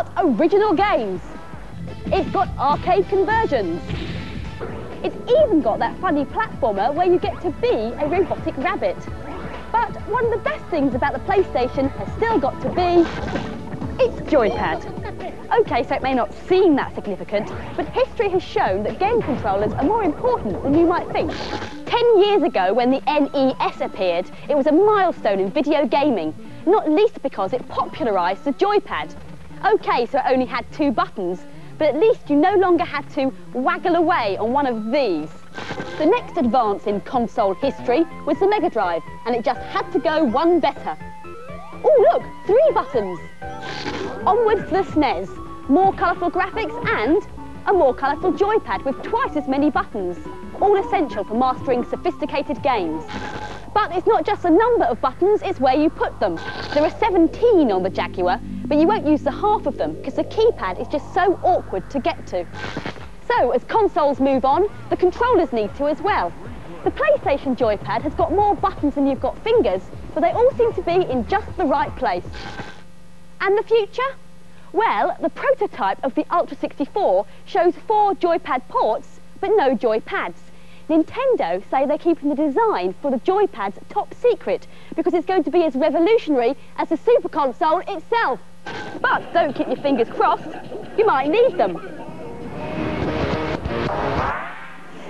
got original games. It's got arcade conversions. It's even got that funny platformer where you get to be a robotic rabbit. But one of the best things about the PlayStation has still got to be its joypad. OK, so it may not seem that significant, but history has shown that game controllers are more important than you might think. 10 years ago, when the NES appeared, it was a milestone in video gaming, not least because it popularised the joypad. OK, so it only had 2 buttons, but at least you no longer had to waggle away on one of these. The next advance in console history was the Mega Drive, and it just had to go one better. Oh, look, 3 buttons. Onwards to the SNES, more colourful graphics and a more colourful joypad with twice as many buttons, all essential for mastering sophisticated games. But it's not just the number of buttons, it's where you put them. There are 17 on the Jaguar, but you won't use the half of them because the keypad is just so awkward to get to. So, as consoles move on, the controllers need to as well. The PlayStation joypad has got more buttons than you've got fingers, but they all seem to be in just the right place. And the future? Well, the prototype of the Ultra 64 shows 4 joypad ports, but no joypads. Nintendo say they're keeping the design for the joypads top secret because it's going to be as revolutionary as the Super Console itself. But don't keep your fingers crossed, you might need them.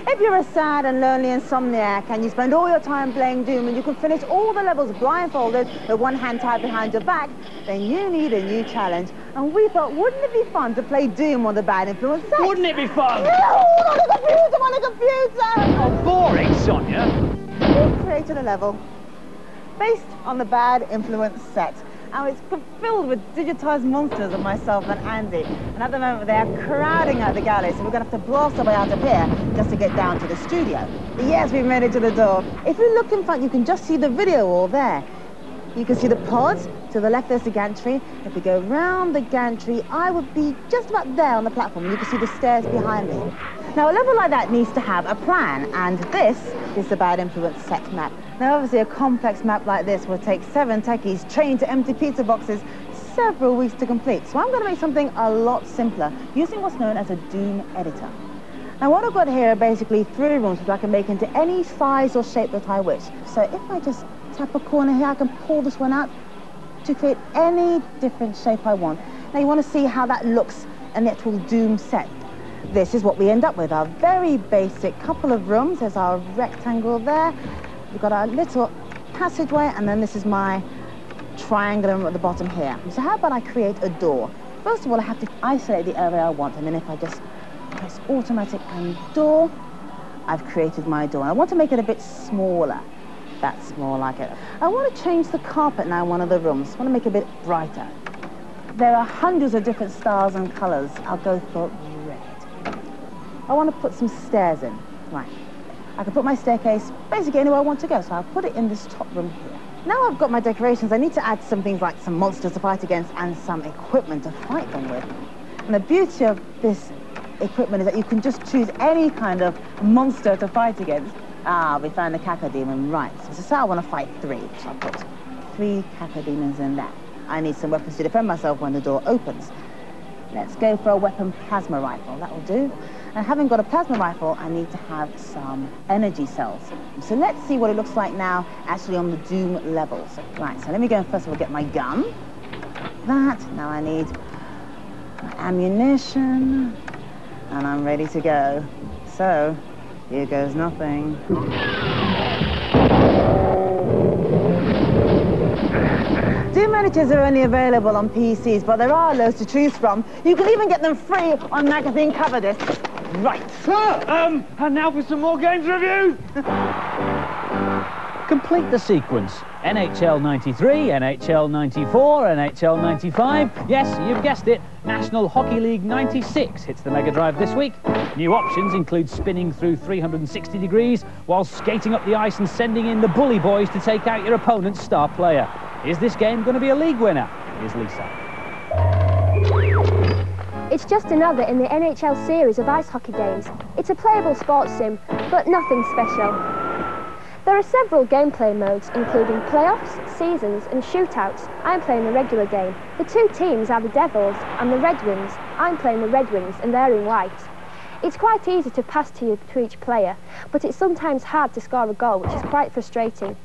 If you're a sad and lonely insomniac and you spend all your time playing Doom and you can finish all the levels blindfolded with one hand tied behind your back, then you need a new challenge. And we thought, wouldn't it be fun to play Doom on the Bad Influence set? Wouldn't it be fun? No, on a computer! Oh, boring, Sonia. We created a level based on the Bad Influence set. And it's filled with digitised monsters of myself and Andy. And at the moment, they are crowding out the gallery, so we're going to have to blast our way out of here just to get down to the studio. Yes, we've made it to the door. If you look in front, you can just see the video wall there. You can see the pods. To the left, there's the gantry. If we go round the gantry, I would be just about there on the platform. You can see the stairs behind me. Now, a level like that needs to have a plan, and this is the Bad Influence set map. Now, obviously, a complex map like this will take 7 techies trained to empty pizza boxes several weeks to complete. So I'm going to make something a lot simpler, using what's known as a Doom editor. Now, what I've got here are basically 3 rooms which I can make into any size or shape that I wish. So if I just tap a corner here, I can pull this one out to create any different shape I want. Now, you want to see how that looks in the actual Doom set. This is what we end up with, our very basic couple of rooms. There's our rectangle there. We've got our little passageway, and then this is my triangular room at the bottom here. So how about I create a door? First of all, I have to isolate the area I want, and then if I just press automatic and door, I've created my door. I want to make it a bit smaller. That's more like it. I want to change the carpet now in one of the rooms. I want to make it a bit brighter. There are hundreds of different styles and colours. I'll go for red. I want to put some stairs in. Right. I can put my staircase basically anywhere I want to go, so I'll put it in this top room here. Now I've got my decorations, I need to add some things like some monsters to fight against and some equipment to fight them with. And the beauty of this equipment is that you can just choose any kind of monster to fight against. Ah, we found the Cacodemon, right. So I want to fight 3, so I'll put 3 Cacodemons in there. I need some weapons to defend myself when the door opens. Let's go for a weapon plasma rifle, that will do. And having got a plasma rifle, I need to have some energy cells. So let's see what it looks like now, actually on the Doom levels. Right, so let me go and first of all get my gun. That, now I need my ammunition, and I'm ready to go. So, here goes nothing. Doom miniatures are only available on PCs, but there are loads to choose from. You can even get them free on magazine cover discs. Right. And now for some more games reviews. Complete the sequence. NHL 93, NHL 94, NHL 95. Yes, you've guessed it. National Hockey League 96 hits the Mega Drive this week. New options include spinning through 360 degrees while skating up the ice and sending in the bully boys to take out your opponent's star player. Is this game going to be a league winner? Here's Lisa. It's just another in the NHL series of ice hockey games. It's a playable sports sim, but nothing special. There are several gameplay modes, including playoffs, seasons and shootouts, I'm playing the regular game. The two teams are the Devils and the Red Wings. I'm playing the Red Wings and they're in white. It's quite easy to pass to each player, but it's sometimes hard to score a goal, which is quite frustrating.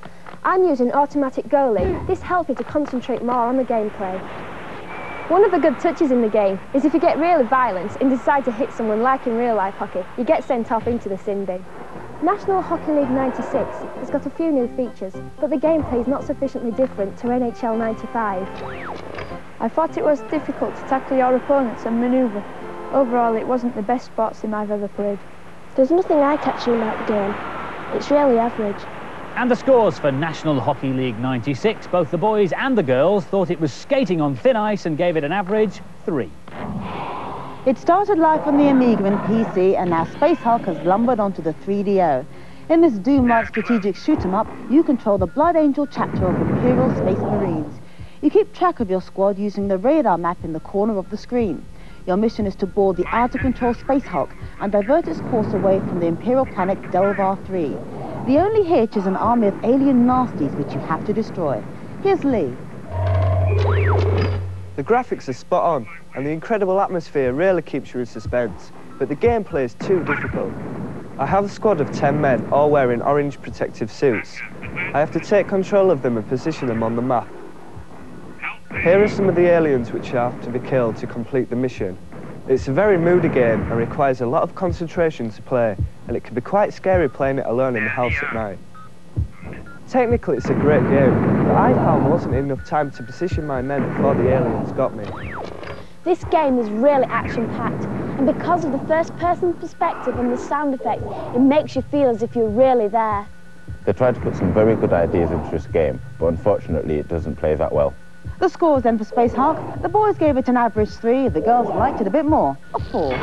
I'm using automatic goalie. This helps me to concentrate more on the gameplay. One of the good touches in the game is if you get really violent and decide to hit someone like in real life hockey, you get sent off into the sin bin. National Hockey League 96 has got a few new features, but the gameplay is not sufficiently different to NHL 95. I thought it was difficult to tackle your opponents and manoeuvre. Overall, it wasn't the best sports sim I've ever played. There's nothing eye-catching about the game. It's really average. And the scores for National Hockey League 96. Both the boys and the girls thought it was skating on thin ice and gave it an average 3. It started life on the Amiga and PC, and now Space Hulk has lumbered onto the 3DO. In this Doom-like strategic shoot-'em-up, you control the Blood Angel chapter of Imperial Space Marines. You keep track of your squad using the radar map in the corner of the screen. Your mission is to board the out-of-control Space Hulk and divert its course away from the Imperial planet Delvar 3. The only hitch is an army of alien nasties which you have to destroy. Here's Lee. The graphics are spot on, and the incredible atmosphere really keeps you in suspense, but the gameplay is too difficult. I have a squad of 10 men, all wearing orange protective suits. I have to take control of them and position them on the map. Here are some of the aliens which have to be killed to complete the mission. It's a very moody game and requires a lot of concentration to play, and it can be quite scary playing it alone in the house at night. Technically it's a great game, but I found there wasn't enough time to position my men before the aliens got me. This game is really action-packed, and because of the first-person perspective and the sound effects, it makes you feel as if you're really there. They tried to put some very good ideas into this game, but unfortunately it doesn't play that well. The scores then for Space Hulk. The boys gave it an average 3, the girls liked it a bit more, a 4.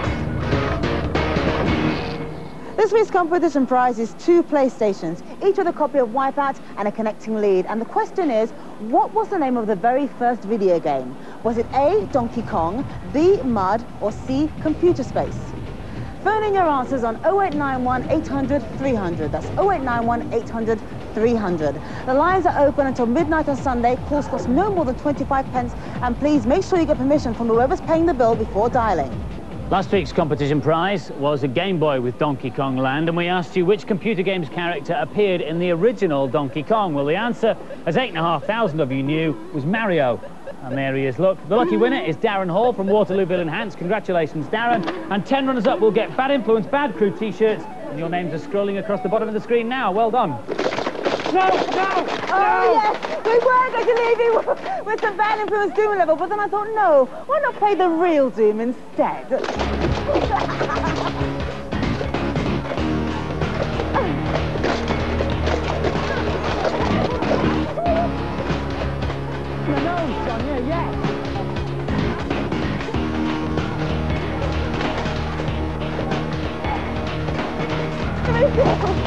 This week's competition prize is 2 PlayStations, each with a copy of Wipeout and a connecting lead. And the question is, what was the name of the very first video game? Was it A, Donkey Kong, B, Mud, or C, Computer Space? Phone in your answers on 0891 800 300. That's 0891 800 300. The lines are open until midnight on Sunday. Calls cost no more than 25 pence. And please make sure you get permission from whoever's paying the bill before dialing. Last week's competition prize was a Game Boy with Donkey Kong Land, and we asked you which computer games character appeared in the original Donkey Kong. Well, the answer, as 8,500 of you knew, was Mario. And there he is, look. The lucky winner is Darren Hall from Waterloo Bill and Hants. Congratulations, Darren. And 10 runners-up will get Bad Influence, Bad Crew t-shirts, and your names are scrolling across the bottom of the screen now. Well done. No! Oh, yes! We were going to leave you with the Bad Influence Doom level, but then I thought, no, why not play the real Doom instead? Very cool.